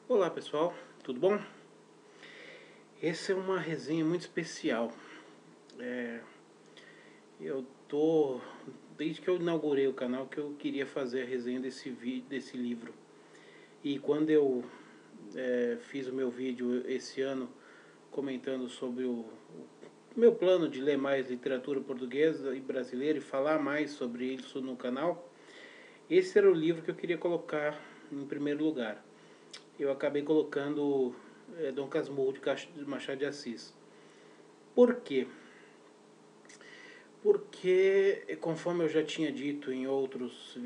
Olá pessoal, tudo bom? Essa é uma resenha muito especial. É, eu tô desde que eu inaugurei o canal que eu queria fazer a resenha desse livro. E quando eu fiz o meu vídeo esse ano comentando sobre o meu plano de ler mais literatura portuguesa e brasileira e falar mais sobre isso no canal, esse era o livro que eu queria colocar em primeiro lugar. Eu acabei colocando Dom Casmurro de Machado de Assis. Por quê? Porque, conforme eu já tinha dito em outros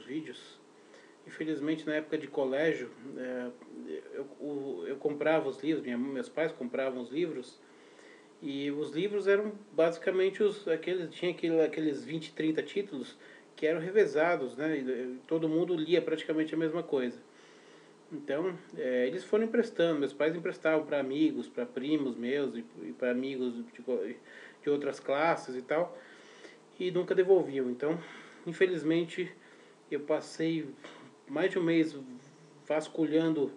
vídeos, infelizmente na época de colégio, eu comprava os livros, meus pais compravam os livros, e os livros eram basicamente tinha aqueles 20, 30 títulos que eram revezados, né? E todo mundo lia praticamente a mesma coisa. Então, eles foram emprestando, meus pais emprestavam para amigos, para primos meus e para amigos de outras classes e tal, e nunca devolviam. Então, infelizmente, eu passei mais de um mês vasculhando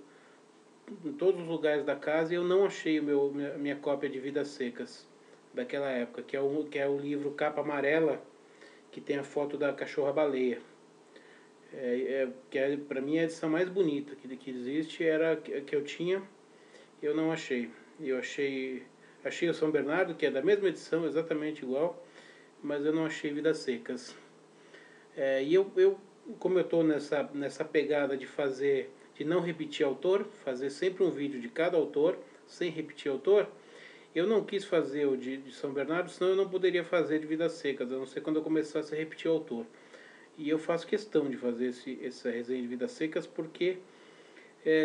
em todos os lugares da casa e eu não achei minha cópia de Vidas Secas daquela época, que é o livro capa amarela, que tem a foto da cachorra-baleia. Para mim a edição mais bonita que existe era a que eu tinha, eu não achei. Eu achei o São Bernardo, que é da mesma edição, exatamente igual, mas eu não achei Vidas Secas. Como eu estou nessa pegada de não repetir autor, fazer sempre um vídeo de cada autor, sem repetir autor, eu não quis fazer o de São Bernardo, senão eu não poderia fazer de Vidas Secas, a não ser quando eu começasse a repetir o autor. E eu faço questão de fazer essa resenha de Vidas Secas porque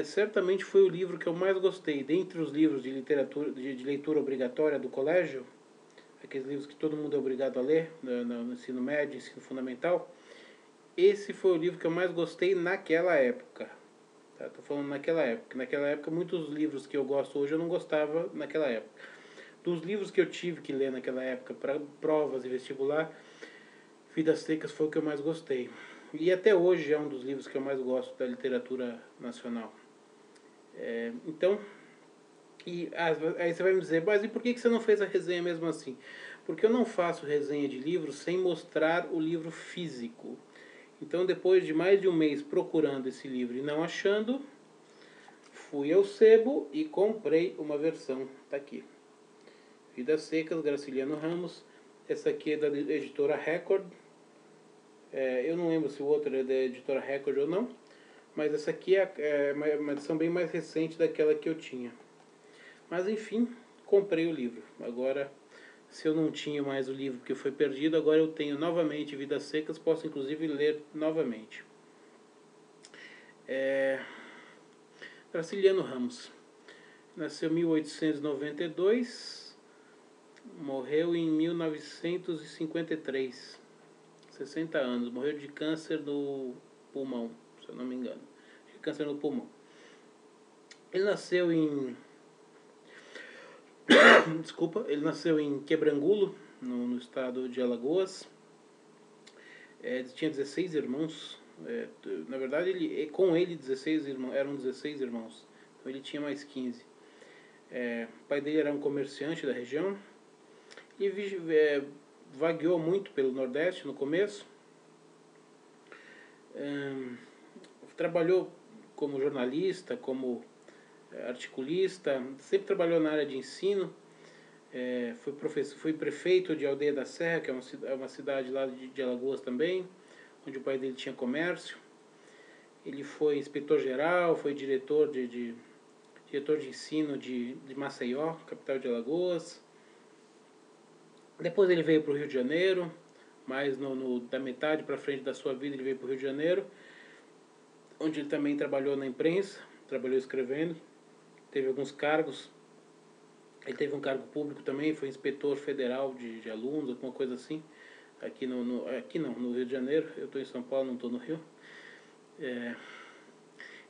certamente foi o livro que eu mais gostei. Dentre os livros de literatura de leitura obrigatória do colégio, aqueles livros que todo mundo é obrigado a ler no ensino médio, ensino fundamental, esse foi o livro que eu mais gostei naquela época. Tá? Tô falando naquela época. Naquela época, muitos livros que eu gosto hoje eu não gostava naquela época. Dos livros que eu tive que ler naquela época para provas e vestibular, Vidas Secas foi o que eu mais gostei. E até hoje é um dos livros que eu mais gosto da literatura nacional. Então, aí você vai me dizer, mas e por que você não fez a resenha mesmo assim? Porque eu não faço resenha de livro sem mostrar o livro físico. Então, depois de mais de um mês procurando esse livro e não achando, fui ao sebo e comprei uma versão. Tá aqui. Vidas Secas, Graciliano Ramos. Essa aqui é da editora Record. Eu não lembro se o outro é da editora Record ou não, mas essa aqui é uma edição bem mais recente daquela que eu tinha. Mas enfim, comprei o livro. Agora, se eu não tinha mais o livro que foi perdido, agora eu tenho novamente Vidas Secas, posso inclusive ler novamente. Graciliano Ramos nasceu em 1892, morreu em 1953, 60 anos, morreu de câncer no pulmão, se eu não me engano, de câncer no pulmão. Ele nasceu em ele nasceu em Quebrangulo, no estado de Alagoas. Ele tinha 16 irmãos. Na verdade, com ele 16 irmãos, eram 16 irmãos. Então ele tinha mais 15. O pai dele era um comerciante da região e vagueou muito pelo Nordeste no começo. Trabalhou como jornalista, como articulista, sempre trabalhou na área de ensino. Foi prefeito de Aldeia da Serra, que é uma cidade lá de Alagoas também, onde o pai dele tinha comércio. Ele foi inspetor-geral, foi diretor de ensino de Maceió, capital de Alagoas. Depois ele veio para o Rio de Janeiro, mas da metade para frente da sua vida ele veio para o Rio de Janeiro, onde ele também trabalhou na imprensa, trabalhou escrevendo, teve alguns cargos. Ele teve um cargo público também, foi inspetor federal de alunos, alguma coisa assim, aqui no Rio de Janeiro. Eu estou em São Paulo, não estou no Rio.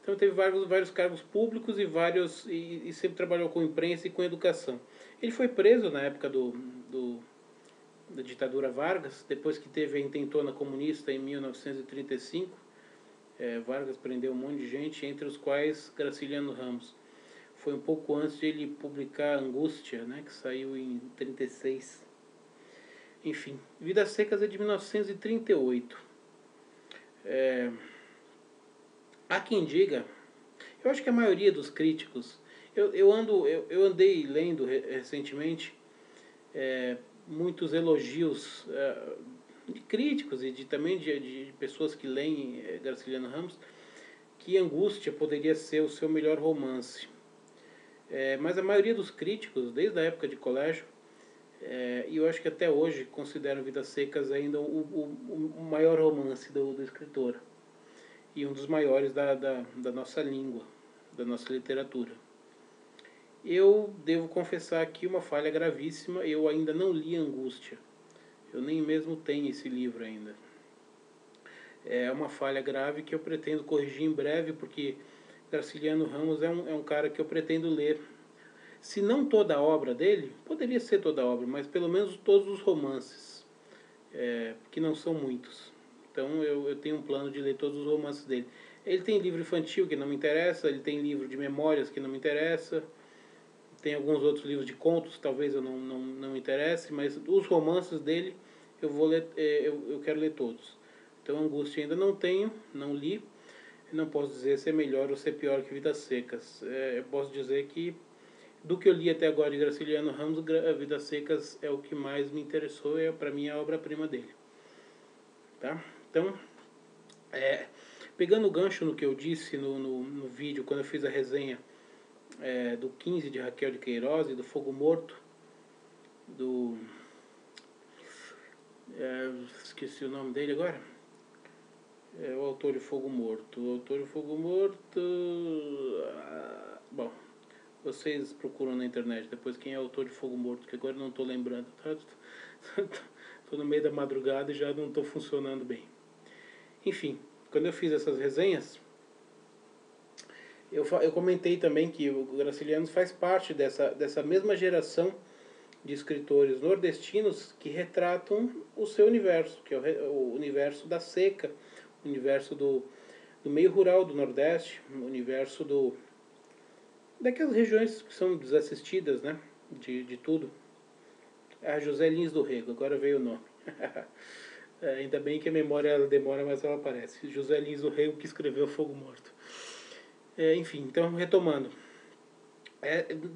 Então teve vários cargos públicos e sempre trabalhou com imprensa e com educação. Ele foi preso na época da ditadura Vargas, depois que teve a intentona comunista em 1935. Vargas prendeu um monte de gente, entre os quais Graciliano Ramos. Foi um pouco antes de ele publicar Angústia, né, que saiu em 36. Enfim, Vidas Secas é de 1938. Há quem diga, eu acho que a maioria dos críticos, eu andei lendo recentemente muitos elogios de críticos e também de pessoas que leem Graciliano Ramos, que Angústia poderia ser o seu melhor romance. Mas a maioria dos críticos, desde a época de colégio, e eu acho que até hoje consideram Vidas Secas ainda o maior romance do escritor. E um dos maiores da nossa língua, da nossa literatura. Eu devo confessar aqui uma falha gravíssima, eu ainda não li Angústia. Eu nem mesmo tenho esse livro ainda. É uma falha grave que eu pretendo corrigir em breve, porque Graciliano Ramos é um cara que eu pretendo ler. Se não toda a obra dele, poderia ser toda a obra, mas pelo menos todos os romances, que não são muitos. Então eu tenho um plano de ler todos os romances dele. Ele tem livro infantil que não me interessa, ele tem livro de memórias que não me interessa, tem alguns outros livros de contos que talvez eu não me interesse, mas os romances dele eu vou ler, eu quero ler todos. Então Angústia ainda não tenho, não li, não posso dizer se é melhor ou se é pior que Vidas Secas. Eu posso dizer que do que eu li até agora de Graciliano Ramos, Vidas Secas é o que mais me interessou, para mim a obra-prima dele. Tá? Então, pegando o gancho no que eu disse no vídeo, quando eu fiz a resenha do 15 de Raquel de Queiroz e do Fogo Morto, esqueci o nome dele agora, o autor de Fogo Morto. O autor de Fogo Morto, bom, vocês procuram na internet depois quem é o autor de Fogo Morto, que agora não estou lembrando, tá? Estou no meio da madrugada e já não estou funcionando bem. Enfim, quando eu fiz essas resenhas, eu comentei também que o Graciliano faz parte dessa mesma geração de escritores nordestinos que retratam o seu universo, que é o universo da seca, o universo do meio rural do Nordeste, o universo daquelas regiões que são desassistidas, né, de tudo. José Lins do Rego, agora veio o nome. Ainda bem que a memória ela demora, mas ela aparece. José Lins do Rego, que escreveu Fogo Morto. Enfim, então retomando.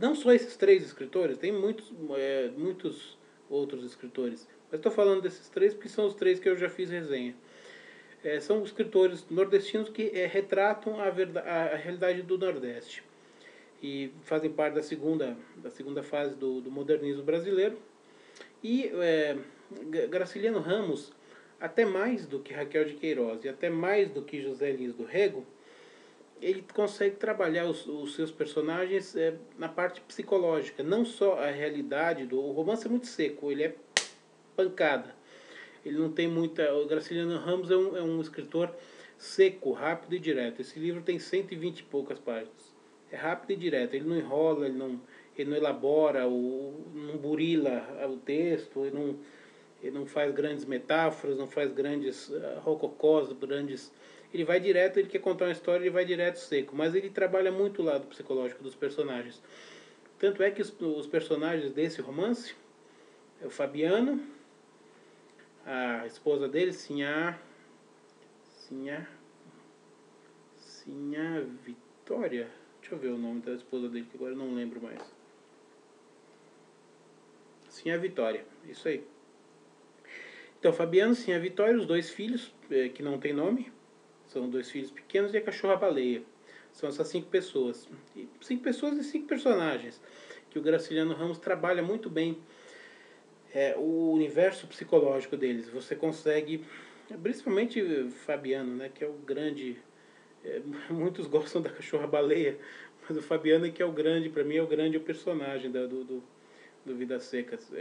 Não só esses três escritores, tem muitos outros escritores. Mas estou falando desses três porque são os três que eu já fiz resenha. São escritores nordestinos que retratam a realidade do Nordeste. E fazem parte da segunda fase do modernismo brasileiro. E Graciliano Ramos, até mais do que Raquel de Queiroz e até mais do que José Lins do Rego, ele consegue trabalhar os seus personagens na parte psicológica, não só a realidade o romance é muito seco, ele é pancada, ele não tem muita. O Graciliano Ramos é um escritor seco, rápido e direto. Esse livro tem 120 e poucas páginas, é rápido e direto, ele não enrola, ele não elabora, não burila o texto, ele não faz grandes metáforas, não faz grandes rococós, ele vai direto, ele quer contar uma história, ele vai direto seco, mas ele trabalha muito o lado psicológico dos personagens. Tanto é que os personagens desse romance, o Fabiano, a esposa dele, Sinhá Vitória, deixa eu ver o nome da esposa dele, que agora eu não lembro mais. Sinhá Vitória, isso aí. Então, Fabiano, Sinhá Vitória, os dois filhos, que não tem nome, são dois filhos pequenos, e a cachorra-baleia. São essas 5 pessoas. 5 pessoas e 5 personagens. Que o Graciliano Ramos trabalha muito bem o universo psicológico deles. Você consegue, principalmente Fabiano, né, que é o grande. Muitos gostam da cachorra-baleia, mas o Fabiano é que é o grande, para mim é o grande personagem do Vidas Secas.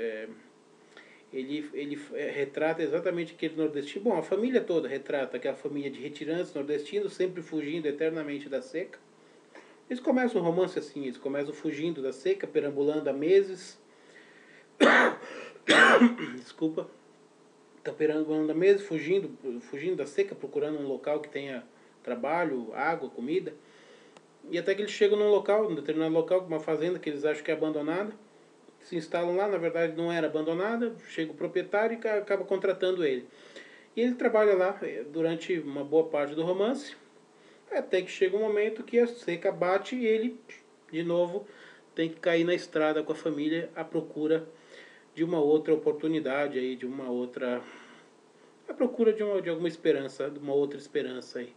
Ele retrata exatamente aquele nordestino. Bom, a família toda retrata aquela família de retirantes nordestinos, sempre fugindo eternamente da seca. Eles começam o romance assim, eles começam fugindo da seca, perambulando há meses. Desculpa. Estão perambulando há meses, fugindo da seca, procurando um local que tenha trabalho, água, comida. E até que eles chegam num determinado local, uma fazenda que eles acham que é abandonada, se instalam lá, na verdade não era abandonada, chega o proprietário e acaba contratando ele. E ele trabalha lá durante uma boa parte do romance, até que chega um momento que a seca bate e ele, de novo, tem que cair na estrada com a família à procura de uma outra oportunidade, aí, de uma outra... à procura de alguma esperança, de uma outra esperança aí.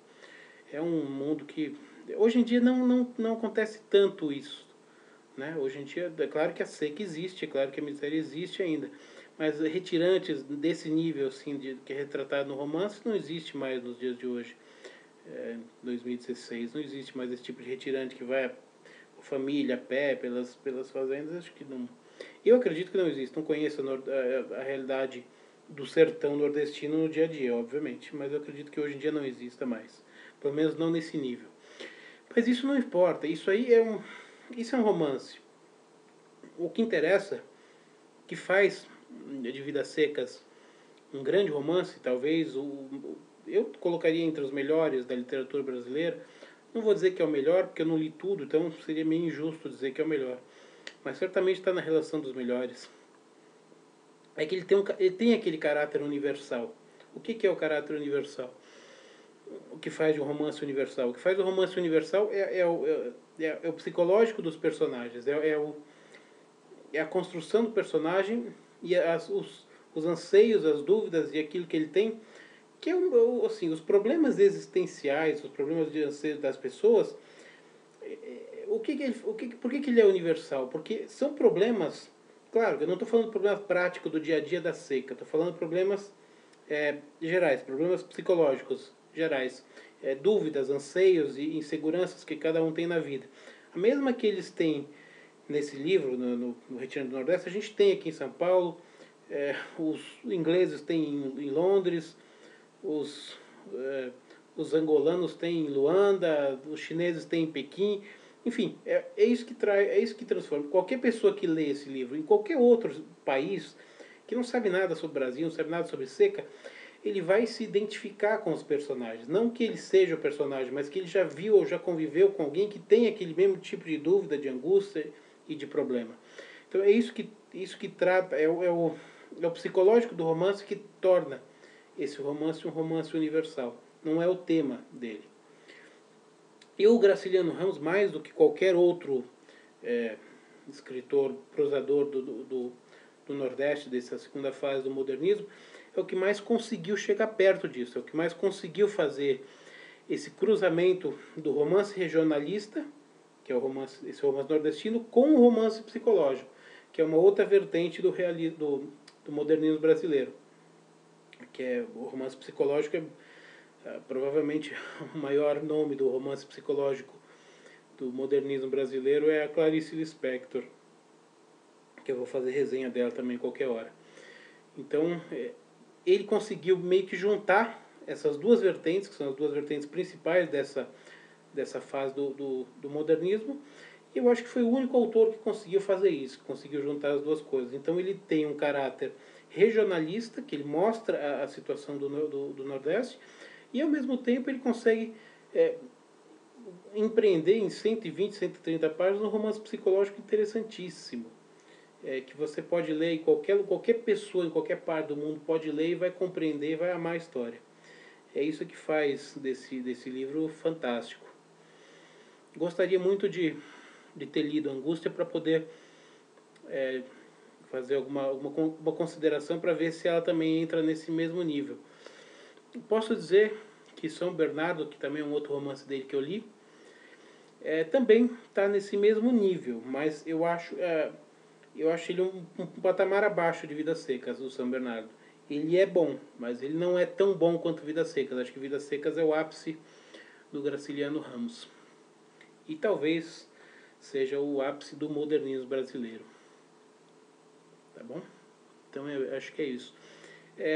É um mundo que... hoje em dia não acontece tanto isso. Né? Hoje em dia, é claro que a seca existe, é claro que a miséria existe ainda, mas retirantes desse nível assim, que é retratado no romance não existe mais nos dias de hoje. 2016 não existe mais esse tipo de retirante que vai a família a pé pelas fazendas. Acho que não. Eu acredito que não existe. Não conheço a realidade do sertão nordestino no dia a dia, obviamente, mas eu acredito que hoje em dia não exista mais, pelo menos não nesse nível. Mas isso não importa. Isso é um romance. O que interessa, que faz de Vidas Secas um grande romance, talvez eu colocaria entre os melhores da literatura brasileira. Não vou dizer que é o melhor, porque eu não li tudo, então seria meio injusto dizer que é o melhor. Mas certamente está na relação dos melhores. É que ele tem aquele caráter universal. O que é o caráter universal? O que faz de um romance universal? O que faz do romance universal é o psicológico dos personagens, é a construção do personagem e os anseios, as dúvidas e aquilo que ele tem, que é assim, os problemas existenciais, os problemas de anseio das pessoas. Por que ele é universal? Porque são problemas, claro, eu não estou falando de problemas práticos do dia a dia da seca, estou falando de problemas gerais, problemas psicológicos gerais, dúvidas, anseios e inseguranças que cada um tem na vida. A mesma que eles têm nesse livro, no Retirante do Nordeste, a gente tem aqui em São Paulo, os ingleses têm em Londres, os, os angolanos têm em Luanda, os chineses têm em Pequim. Enfim, é isso que é isso que transforma. Qualquer pessoa que lê esse livro em qualquer outro país que não sabe nada sobre o Brasil, não sabe nada sobre seca, ele vai se identificar com os personagens. Não que ele seja o personagem, mas que ele já viu ou já conviveu com alguém que tem aquele mesmo tipo de dúvida, de angústia e de problema. Então é isso que trata, é o psicológico do romance que torna esse romance um romance universal. Não é o tema dele. E o Graciliano Ramos, mais do que qualquer outro escritor, prosador do Nordeste, dessa segunda fase do modernismo, é o que mais conseguiu chegar perto disso, é o que mais conseguiu fazer esse cruzamento do romance regionalista, que é esse romance nordestino, com o romance psicológico, que é uma outra vertente do modernismo brasileiro. Que é o romance psicológico, provavelmente o maior nome do romance psicológico do modernismo brasileiro é a Clarice Lispector, que eu vou fazer resenha dela também qualquer hora. Então, ele conseguiu meio que juntar essas duas vertentes, que são as duas vertentes principais dessa fase do modernismo, e eu acho que foi o único autor que conseguiu fazer isso, que conseguiu juntar as duas coisas. Então ele tem um caráter regionalista, que ele mostra a situação do Nordeste, e ao mesmo tempo ele consegue empreender em 120, 130 páginas um romance psicológico interessantíssimo. Que você pode ler, e qualquer pessoa em qualquer parte do mundo pode ler e vai compreender e vai amar a história. É isso que faz desse livro fantástico. Gostaria muito de ter lido Angústia para poder fazer uma consideração para ver se ela também entra nesse mesmo nível. Posso dizer que São Bernardo, que também é um outro romance dele que eu li, também está nesse mesmo nível, mas eu acho ele um patamar abaixo de Vidas Secas, o São Bernardo. Ele é bom, mas ele não é tão bom quanto Vidas Secas. Acho que Vidas Secas é o ápice do Graciliano Ramos. E talvez seja o ápice do modernismo brasileiro. Tá bom? Então eu acho que é isso.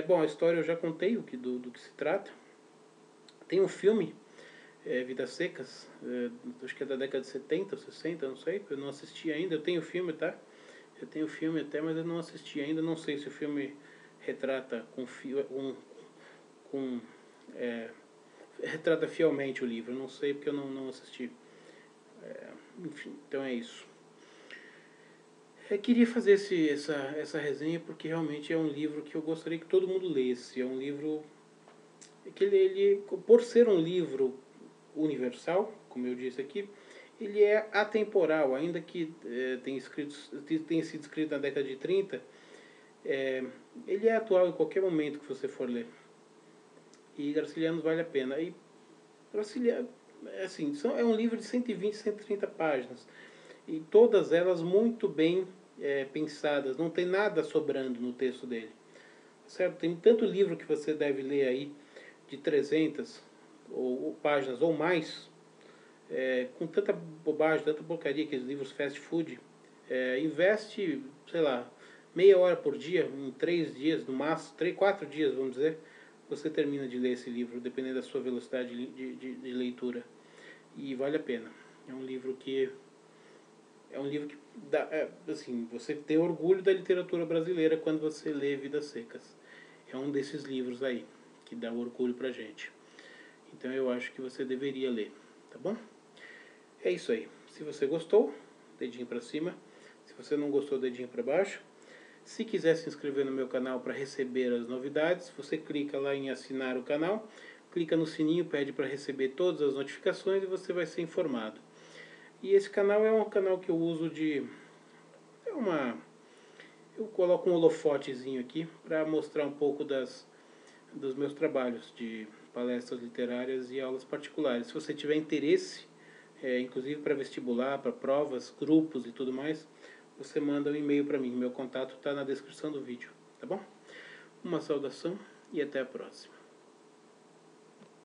Bom, a história eu já contei do que se trata. Tem um filme, Vidas Secas, acho que é da década de 70 ou 60, não sei. Eu não assisti ainda. Eu tenho o filme, tá? Eu tenho o filme até, mas eu não assisti ainda. Não sei se o filme retrata retrata fielmente o livro. Eu não sei porque eu não assisti. Enfim, então é isso. Eu queria fazer essa resenha porque realmente é um livro que eu gostaria que todo mundo lesse. É um livro que por ser um livro universal, como eu disse aqui, ele é atemporal, ainda que tenha sido escrito na década de 30, ele é atual em qualquer momento que você for ler. E Gracilianos vale a pena. E Graciliano, assim, é um livro de 120, 130 páginas. E todas elas muito bem pensadas. Não tem nada sobrando no texto dele. Certo? Tem tanto livro que você deve ler aí, de 300 ou páginas ou mais, com tanta bobagem, tanta porcaria, aqueles livros fast food. Investe, sei lá, meia hora por dia, em 3 dias, no máximo, 3, 4 dias, vamos dizer, você termina de ler esse livro, dependendo da sua velocidade de leitura. E vale a pena. É um livro que dá, assim, você tem orgulho da literatura brasileira quando você lê Vidas Secas. É um desses livros aí que dá orgulho pra gente. Então eu acho que você deveria ler, tá bom? É isso aí. Se você gostou, dedinho pra cima. Se você não gostou, dedinho pra baixo. Se quiser se inscrever no meu canal para receber as novidades, você clica lá em assinar o canal, clica no sininho, pede para receber todas as notificações e você vai ser informado. E esse canal é um canal que eu uso eu coloco um holofotezinho aqui para mostrar um pouco dos meus trabalhos de palestras literárias e aulas particulares. Se você tiver interesse, inclusive para vestibular, para provas, grupos e tudo mais, você manda um e-mail para mim. Meu contato está na descrição do vídeo, tá bom? Uma saudação e até a próxima.